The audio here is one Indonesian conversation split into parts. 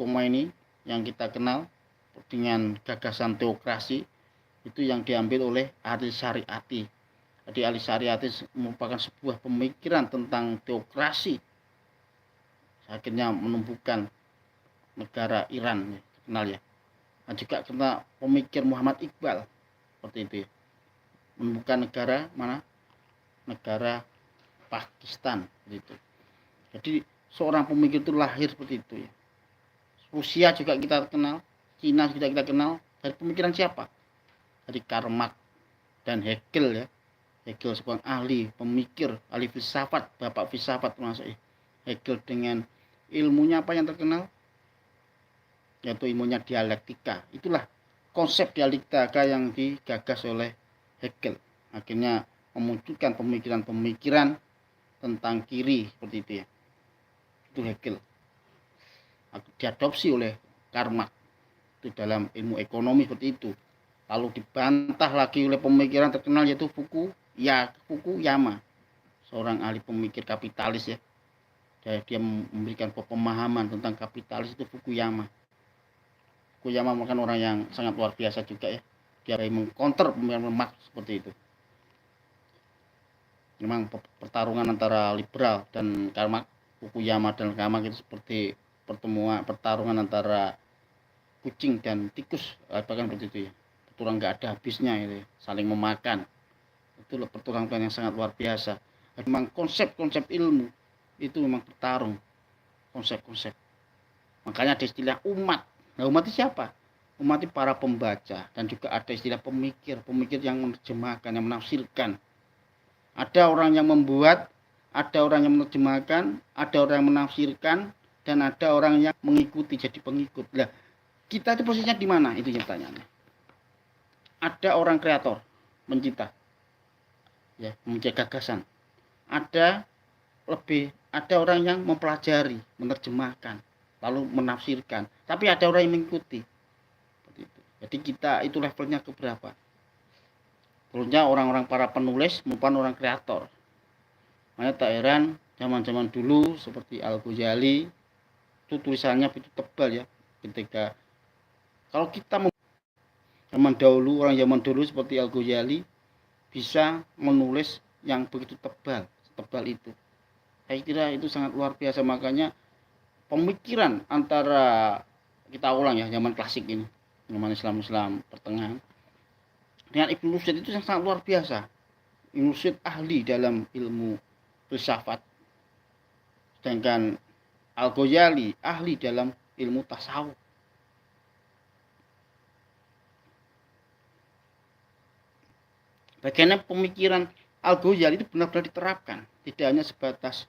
Khomeini yang kita kenal dengan gagasan teokrasi itu yang diambil oleh Ali Syariati. Jadi Ali Syariati merupakan sebuah pemikiran tentang teokrasi, akhirnya menumbuhkan negara Iran, ya, kenal ya. Dan juga kena pemikir Muhammad Iqbal seperti itu ya. Menumbuhkan negara mana? Negara Pakistan gitu. Jadi seorang pemikir itu lahir seperti itu ya. Rusia juga kita kenal, Cina juga kita kenal dari pemikiran siapa? Dari Karl Marx dan Hegel ya. Hegel seorang ahli pemikir, ahli filsafat, bapak filsafat termasuk ya. Hegel dengan ilmunya apa yang terkenal? Yaitu ilmunya dialektika. Itulah konsep dialektika yang digagas oleh Hegel. Akhirnya memunculkan pemikiran-pemikiran tentang kiri seperti itu ya. Itu Hegel. Diadopsi oleh Karl Marx itu dalam ilmu ekonomi seperti itu. Lalu dibantah lagi oleh pemikiran terkenal yaitu Fukuyama, seorang ahli pemikir kapitalis ya. Dia memberikan pemahaman tentang kapitalis itu Fukuyama. Fukuyama merupakan orang yang sangat luar biasa juga ya. Dia mengkonter pemikiran Marx seperti itu. Memang pertarungan antara liberal dan Karl Marx, Fukuyama dan Karl Marx itu seperti pertarungan antara kucing dan tikus, bahkan seperti itu ya. Pertarungan nggak ada habisnya itu ya. Saling memakan. Itu pertarungan yang sangat luar biasa. Memang konsep-konsep ilmu itu memang bertarung, konsep-konsep. Makanya ada istilah umat. Nah, umat itu siapa? Umat itu para pembaca, dan juga ada istilah pemikir yang menerjemahkan, yang menafsirkan. Ada orang yang membuat, ada orang yang menerjemahkan, ada orang yang menafsirkan, dan ada orang yang mengikuti jadi pengikut. Nah, kita itu posisinya di mana? Itu yang pertanyaannya. Ada orang kreator, mencipta, ya, mempunyai gagasan. Ada orang yang mempelajari, menerjemahkan, lalu menafsirkan. Tapi ada orang yang mengikuti. Jadi kita itu levelnya ke berapa? Tentunya orang-orang para penulis merupakan orang kreator. Makanya tak heran zaman-zaman dulu seperti Al-Ghazali itu tulisannya begitu tebal ya. Ketika kalau kita zaman dahulu seperti Al-Ghazali bisa menulis yang begitu tebal itu. Saya kira itu sangat luar biasa. Makanya pemikiran antara, kita ulang ya, zaman klasik ini, zaman Islam pertengahan, dengan Ibnu Rushd itu sangat luar biasa. Ibnu Rushd ahli dalam ilmu filsafat, sedangkan Al-Ghazali ahli dalam ilmu tasawuf. Bagaimana pemikiran Al-Ghazali itu benar-benar diterapkan, tidak hanya sebatas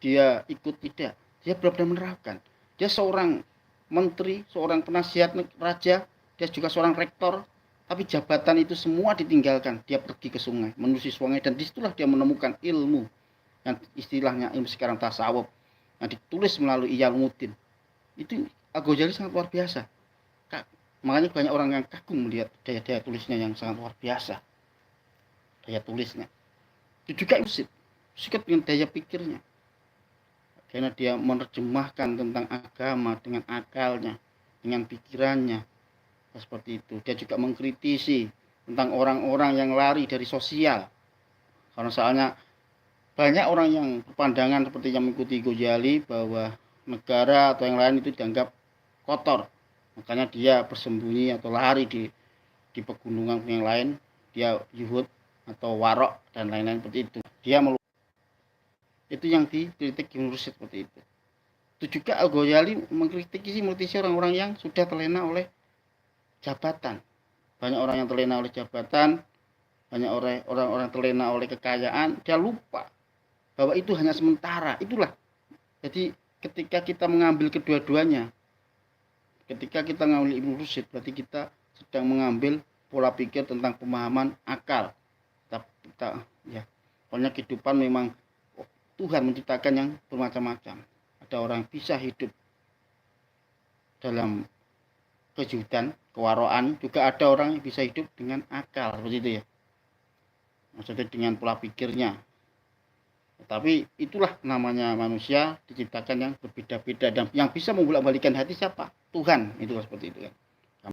dia ikut, tidak, dia benar-benar menerapkan. Dia seorang menteri, seorang penasihat raja, dia juga seorang rektor, tapi jabatan itu semua ditinggalkan. Dia pergi ke sungai, menelusuri sungai, dan disitulah dia menemukan ilmu yang istilahnya ilmu sekarang tasawuf yang ditulis melalui Iyalmuddin. Itu Al-Ghazali sangat luar biasa. Makanya banyak orang yang kagum melihat daya tulisnya yang sangat luar biasa. Daya tulisnya itu juga sikat dengan daya pikirnya, karena dia menerjemahkan tentang agama dengan akalnya, dengan pikirannya, seperti itu. Dia juga mengkritisi tentang orang-orang yang lari dari sosial, karena soalnya banyak orang yang berpandangan seperti yang mengikuti Ghazali bahwa negara atau yang lain itu dianggap kotor, makanya dia bersembunyi atau lari di pegunungan yang lain, dia yuhud atau warok dan lain-lain seperti itu. Dia itu yang dikritik Ibnu Rushd seperti itu. Itu juga Al-Ghazali mengkritisi orang-orang yang sudah terlena oleh jabatan. Banyak orang yang terlena oleh jabatan, banyak orang-orang terlena oleh kekayaan, dia lupa bahwa itu hanya sementara. Itulah. Jadi ketika kita mengambil kedua-duanya, ketika kita mengambil Ibnu Rushd, berarti kita sedang mengambil pola pikir tentang pemahaman akal. Kita ya, pokoknya kehidupan memang Tuhan menciptakan yang bermacam-macam. Ada orang bisa hidup dalam kejutan, kewaraan, juga ada orang yang bisa hidup dengan akal, seperti itu ya. Maksudnya dengan pola pikirnya. Tapi itulah namanya manusia diciptakan yang berbeda-beda dan yang bisa membolak-balikan hati siapa? Tuhan. Itu seperti itu kan.